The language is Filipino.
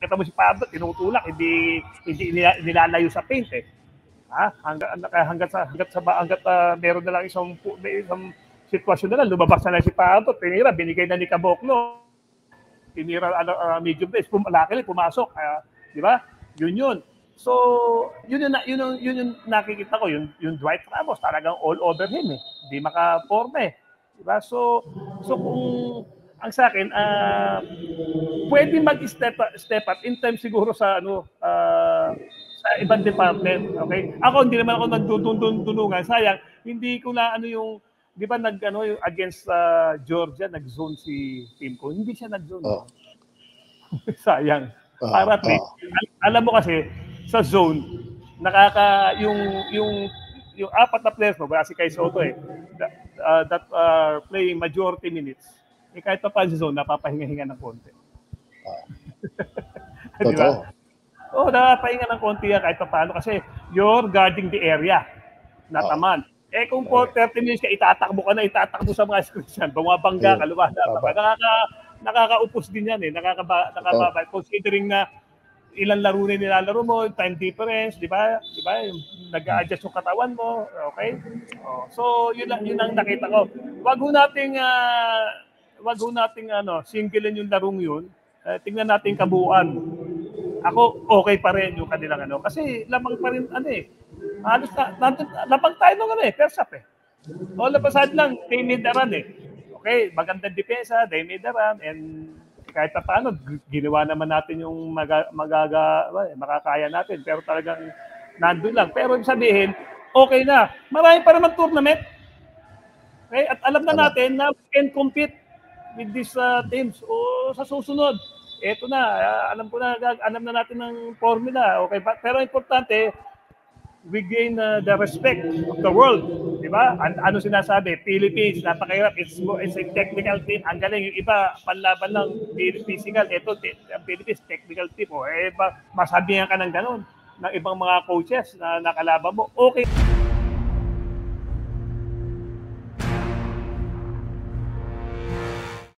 Kita mo si Pardo, tinutulak, hindi nilalayo sa paint eh. Hanggat meron na lang isang sitwasyon na lang, lumabas na lang si Pardo, tinira, binigay na ni Caboclo. Tinira medium pace, pumasok, di ba? Yun. So, yun yung nakikita ko, yung Dwight Ramos, talagang all over him eh. Hindi makaporma eh. Diba? So kung ang sa akin, pwede mag-step up in time siguro sa sa ibang department, okay? Ako hindi naman ako nagdudundunan. Sayang, hindi ko na yung, di ba yung against Georgia, nag-zone si team ko. Hindi siya nag-zone. Oh. Sayang. Para at least, alam mo kasi, sa zone, yung apat na players mo, si Kai Soto that are playing majority minutes, kahit pa sa zone, napapahinga-hinga ng konti. Di ba? Oo, napapahinga ng konti yan kahit pa paano kasi you're guarding the area, not a man. Kung 30 minutes ka, itatakbo sa mga screens yan, bumabangga ka, nakakaupos din yan eh, nakakababa, considering na ilang laro na nilalaro mo, time difference, di ba? Nag-a-adjust yung katawan mo, okay? So, yun ang nakita ko. Wag ho nating singlein yung larong yun. Tingnan natin kabuuan. Ako, okay pa rin yung kanilang kasi lamang pa rin halos lapag tayo nung first half eh. All of a sudden lang, they made the run eh. Okay, magandang depensa, they made the run, and kahit pa paano, ginawa naman natin yung makakaya natin. Pero talagang nandun lang. Pero sabihin, okay na. Marami pa naman tournament. Okay? At alam na natin na we can compete with these teams. O sa susunod, eto na, alam na natin ng formula. Okay? Pero importante, we gain the respect of the world. Diba? Ano sinasabi? Philippines, napakahirap. It's a technical team. Ang galing. Yung iba, panlaban lang, physical. Ito, ang Philippines, technical team. Masabihan ka ng ganun ng ibang mga coaches na nakalaban mo. Okay.